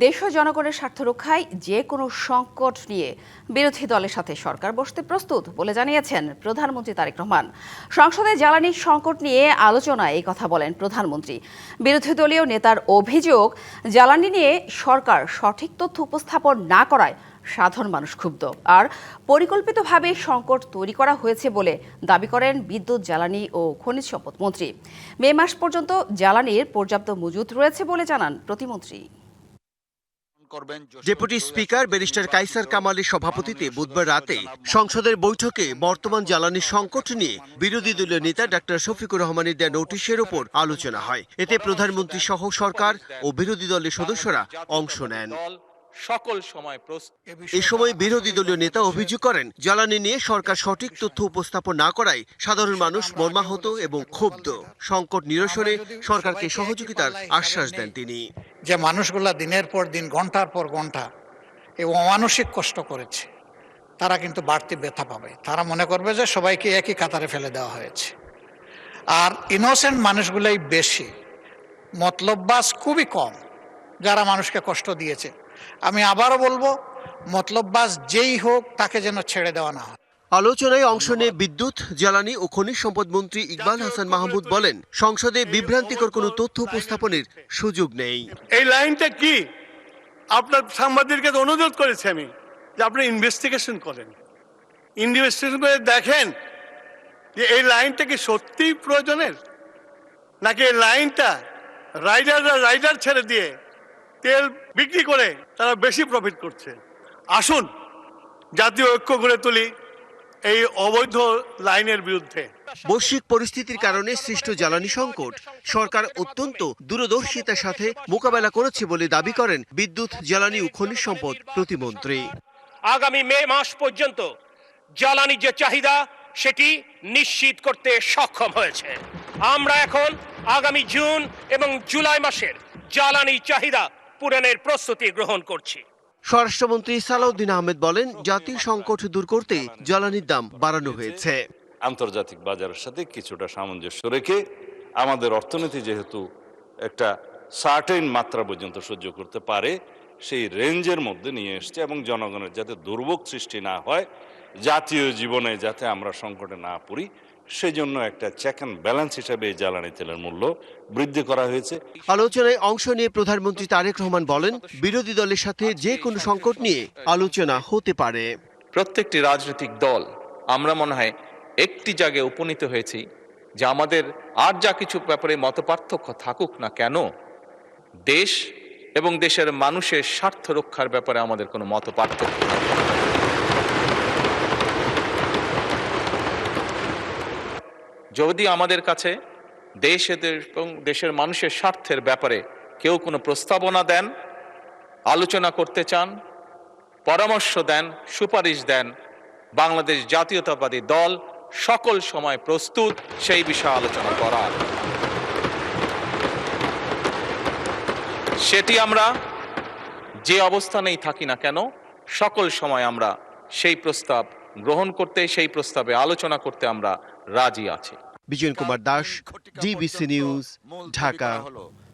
দেশ ও জনগণের স্বার্থ রক্ষায় যে কোনো সংকট নিয়ে বিরোধী দলের সাথে সরকার বসতে প্রস্তুত বলে জানিয়েছেন প্রধানমন্ত্রী তারেক রহমান। সংসদে জ্বালানি সংকট নিয়ে আলোচনায় এই কথা বলেন প্রধানমন্ত্রী। বিরোধী দলীয় নেতার অভিযোগ, জ্বালানি নিয়ে সরকার সঠিক তথ্য উপস্থাপন না করায় সাধারণ মানুষ ক্ষুব্ধ আর পরিকল্পিতভাবে সংকট তৈরি করা হয়েছে বলে দাবি করেন বিদ্যুৎ, জ্বালানি ও খনিজ সম্পদ মন্ত্রী। মে মাস পর্যন্ত জ্বালানির পর্যাপ্ত মজুত রয়েছে বলে জানান প্রতিমন্ত্রী। ডেপুটি স্পিকার ব্যারিস্টার কায়সার কামালের সভাপতিত্বে বুধবার রাতে সংসদের বৈঠকে বর্তমান জ্বালানি সংকট নিয়ে বিরোধী দলীয় নেতা ডাক্তার শফিকুর রহমানের দেয়া নোটিশের উপর আলোচনা হয়। এতে প্রধানমন্ত্রী সহ সরকার ও বিরোধী দলের সদস্যরা অংশ নেন। এ সময় বিরোধী দলীয় নেতা অভিযোগ করেন, জ্বালানি নিয়ে সরকার সঠিক তথ্য উপস্থাপন না করায় সাধারণ মানুষ মর্মাহত এবং ক্ষুব্ধ। সংকট নিরসনে সরকারকে সহযোগিতার আশ্বাস দেন তিনি। যে মানুষগুলা দিনের পর দিন, ঘন্টার পর ঘন্টা এই অমানসিক কষ্ট করেছে, তারা কিন্তু বাড়তি ব্যথা পাবে। তারা মনে করবে যে সবাইকে একই কাতারে ফেলে দেওয়া হয়েছে। আর ইনোসেন্ট মানুষগুলাই বেশি, মতলববাজ খুবই কম যারা মানুষকে কষ্ট দিয়েছে। আমি আবারও বলবো, মতলববাজ যেই হোক তাকে যেন ছেড়ে দেওয়া না হয়। আলোচনায় অংশ নিয়ে বিদ্যুৎ, জ্বালানি ও খনিজ সম্পদ মন্ত্রী ইকবাল হাসান মাহমুদ বলেন, সংসদে বিভ্রান্তিকর কোনো তথ্য উপস্থাপনের সুযোগ নেই। এই লাইনটা কি? আপনার সাংবাদিককে অনুরোধ করেছি আমি যে আপনি ইনভেস্টিগেশন করেন, ইনভেস্টিগেশন করে দেখেন যে এই লাইনটা কি সত্যিই প্রয়োজনের, নাকি এই লাইনটা রাইডার ছেড়ে দিয়ে তেল বিক্রি করে তারা বেশি প্রফিট করছে। আসুন জাতীয় ঐক্য গড়ে তুলি এই অবৈধ লাইনের বিরুদ্ধে। বৈশ্বিক পরিস্থিতির কারণে সৃষ্ট জ্বালানি সংকট সরকার অত্যন্ত দূরদর্শিতার সাথে মোকাবেলা করেছে বলে দাবি করেন বিদ্যুৎ, জ্বালানি ও খনিজ সম্পদ প্রতিমন্ত্রী। আগামী মে মাস পর্যন্ত জ্বালানি যে চাহিদা সেটি নিশ্চিত করতে সক্ষম হয়েছে। আমরা এখন আগামী জুন এবং জুলাই মাসের জ্বালানি চাহিদা পূরণের প্রস্তুতি গ্রহণ করছি। স্বরাষ্ট্রমন্ত্রী সালাউদ্দিন আহমেদ বলেন, জাতীয় সংকট দূর করতে জ্বালানির দাম বাড়ানো হয়েছে। আন্তর্জাতিক বাজারের সাথে কিছুটা সামঞ্জস্য রেখে আমাদের অর্থনীতি যেহেতু একটা সার্টেন মাত্রা পর্যন্ত সহ্য করতে পারে, সেই রেঞ্জের মধ্যে নিয়ে এসছে এবং জনগণের যাতে দুর্ভোগ সৃষ্টি না হয়, জাতীয় জীবনে যাতে আমরা সংকটে না পড়ি, সেজন্য একটা চেক অ্যান্ড ব্যালেন্স হিসাবে এই জ্বালানি তেলের মূল্য বৃদ্ধি করা হয়েছে। আলোচনায় অংশ নিয়ে প্রধানমন্ত্রী তারেক রহমান বলেন, বিরোধী দলের সাথে যে কোনো সংকট নিয়ে আলোচনা হতে পারে। প্রত্যেকটি রাজনৈতিক দল আমরা মনে হয় একটি জায়গায় উপনীত হয়েছি যে আমাদের আর যা কিছু ব্যাপারে মতপার্থক্য থাকুক না কেন, দেশ এবং দেশের মানুষের স্বার্থ রক্ষার ব্যাপারে আমাদের কোনো মতপার্থক্য নেই। যদি আমাদের কাছে দেশ এবং দেশের মানুষের স্বার্থের ব্যাপারে কেউ কোনো প্রস্তাবনা দেন, আলোচনা করতে চান, পরামর্শ দেন, সুপারিশ দেন, বাংলাদেশ জাতীয়তাবাদী দল সকল সময় প্রস্তুত সেই বিষয়ে আলোচনা করার। সেটি আমরা যে অবস্থানেই থাকি না কেন, সকল সময় আমরা সেই প্রস্তাব গ্রহণ করতে, সেই প্রস্তাবে আলোচনা করতে আমরা রাজি আছি। বিজয় কুমার দাস, ডিবিসি নিউজ, ঢাকা।